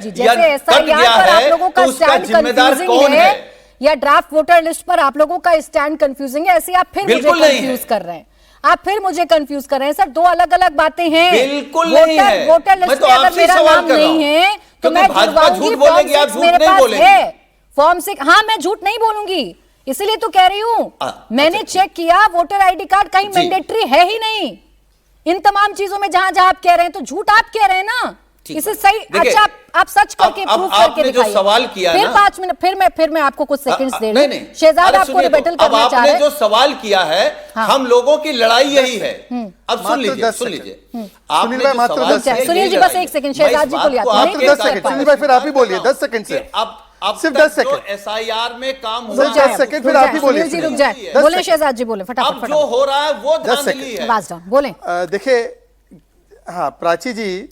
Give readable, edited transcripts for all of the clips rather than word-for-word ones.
जैसे एसआईआर पर आप लोगों का स्टैंड कंफ्यूजिंग है या ड्राफ्ट वोटर लिस्ट पर आप लोगों का स्टैंड कंफ्यूजिंग है, ऐसे आप फिर मुझे कंफ्यूज कर रहे हैं। आप फिर मुझे कंफ्यूज कर रहे हैं सर, दो अलग अलग बातें हैं। बिल्कुल नहीं है। वोटर लिस्ट में अगर मेरा नाम नहीं है तो मैं जुड़वाऊंगी, फॉर्म 6 मेरे पास है, फॉर्म 6। हाँ, मैं झूठ नहीं बोलूंगी, इसीलिए तो कह रही हूं। मैंने चेक किया, वोटर आईडी कार्ड कहीं मैंडेटरी है ही नहीं इन तमाम चीजों में जहां जहां आप कह रहे हैं, तो झूठ आप कह रहे हैं ना, इसे सही। अच्छा, आप सच करके प्रूफ करके दिखाइए। सवाल किया फिर 5 मिनट फिर मैं आपको कुछ सेकंड्स दे रही हूं। शहजाद आपको रिबेटल करना चाह रहे हैं। जो सवाल किया है, हम लोगों की लड़ाई यही है। अब सुन लीजिए सुनील जी, बस 1 सेकंड, शहजाद जी बोलिए। 10 सेकंड सुनील भाई, फिर आप ही बोलिए 10 सेकंड से। अब सिर्फ 10 सेकंड एसआईआर में काम हो 10 सेकंड, फिर आप ही बोलिए। जी रुक जाए, बोले शहजाद जी, बोले फटाफट। अब जो हो रहा है वो धांधली है। बोले। देखिए, हाँ प्राची जी,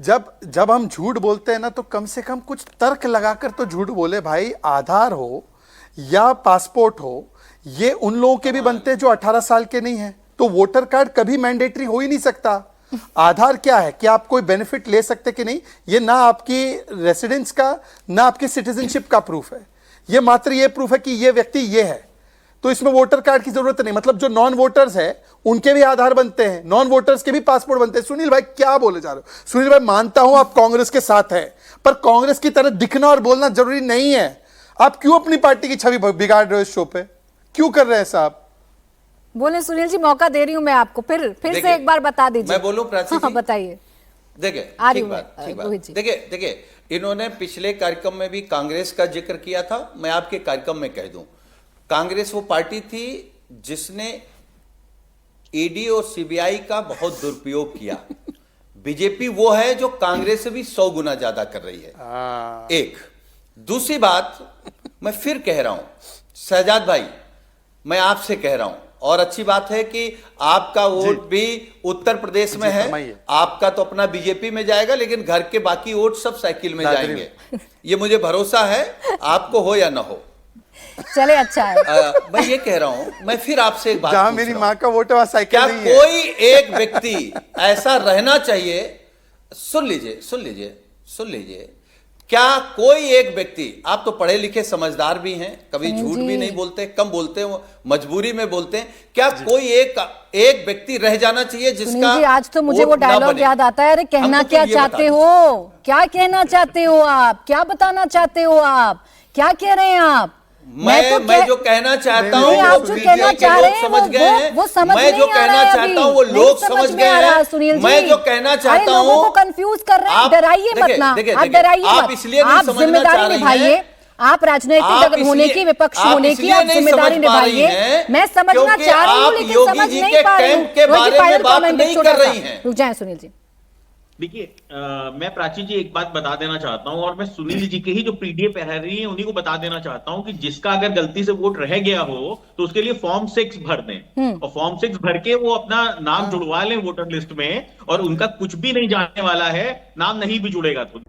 जब हम झूठ बोलते हैं ना, तो कम से कम कुछ तर्क लगाकर तो झूठ बोले भाई। आधार हो या पासपोर्ट हो, ये उन लोगों के भी बनते हैं जो 18 साल के नहीं है, तो वोटर कार्ड कभी मैंडेटरी हो ही नहीं सकता। आधार क्या है कि आप कोई बेनिफिट ले सकते कि नहीं, ये ना आपकी रेसिडेंस का ना आपकी सिटीजनशिप का प्रूफ है, ये मात्र ये प्रूफ है कि ये व्यक्ति ये है। तो इसमें वोटर कार्ड की जरूरत नहीं। मतलब जो नॉन वोटर्स है उनके भी आधार बनते हैं, नॉन वोटर्स के भी पासपोर्ट बनते हैं। सुनील भाई क्या बोले जा रहे हो? सुनील भाई, मानता हूं आप कांग्रेस के साथ हैं, पर कांग्रेस की तरह दिखना और बोलना जरूरी नहीं है। आप क्यों अपनी पार्टी की छवि बिगाड़ रहे हो इस शो पे? क्यों कर रहे हैं साहब? बोले सुनील जी, मौका दे रही हूं मैं आपको, फिर से एक बार बता दीजिए। मैं बोलूं प्राची जी? बताइए। देखिए, देखिए, इन्होंने पिछले कार्यक्रम में भी कांग्रेस का जिक्र किया था। मैं आपके कार्यक्रम में कह दूं, कांग्रेस वो पार्टी थी जिसने ईडी और सीबीआई का बहुत दुरुपयोग किया। बीजेपी वो है जो कांग्रेस से भी 100 गुना ज्यादा कर रही है। एक दूसरी बात मैं फिर कह रहा हूं, शहजाद भाई, मैं आपसे कह रहा हूं, और अच्छी बात है कि आपका वोट भी उत्तर प्रदेश में है। आपका तो अपना बीजेपी में जाएगा, लेकिन घर के बाकी वोट सब साइकिल में जाएंगे। ये मुझे भरोसा है, आपको हो या ना हो। चले, अच्छा है। मैं ये कह रहा हूं, मैं फिर आपसे एक बात, जहां मेरी मां का वोट है साइकिल क्या नहीं है। कोई एक व्यक्ति ऐसा रहना चाहिए, सुन लीजिए, क्या कोई एक व्यक्ति, आप तो पढ़े लिखे समझदार भी हैं, कभी झूठ भी नहीं बोलते, कम बोलते हैं, मजबूरी में बोलते हैं, क्या कोई एक व्यक्ति रह जाना चाहिए जिसका जी? आज तो मुझे वो डायलॉग याद आता है, अरे कहना क्या चाहते हो, क्या कहना चाहते हो आप, क्या बताना चाहते हो आप, क्या कह रहे हैं आप? मैं जो कहना चाहता हूँ आप जो कहना चाह रहे हैं समझ गए हैं। वो समझ मैं जो कहना चाहता हूँ वो लोग समझ गए हैं। मैं जो कहना चाहता हूँ, लोगों को कंफ्यूज कर रहे हैं। डराइए मत ना, आप डराइए मत, आप जिम्मेदारी निभाइए। आप राजनीतिक होने की, विपक्ष होने की आप जिम्मेदारी निभाइए। मैं समझना चाह रही हूँ लेकिन समझ नहीं पा रही हूँ। रुक जाए सुनील जी। देखिए, मैं प्राची जी एक बात बता देना चाहता हूं, और मैं सुनील जी के ही जो पीडीएफ प्रहरी हैं उन्हीं को बता देना चाहता हूं कि जिसका अगर गलती से वोट रह गया हो तो उसके लिए फॉर्म 6 भर दें, और फॉर्म 6 भर के वो अपना नाम जुड़वा लें वोटर लिस्ट में, और उनका कुछ भी नहीं जाने वाला है, नाम नहीं भी जुड़ेगा तो।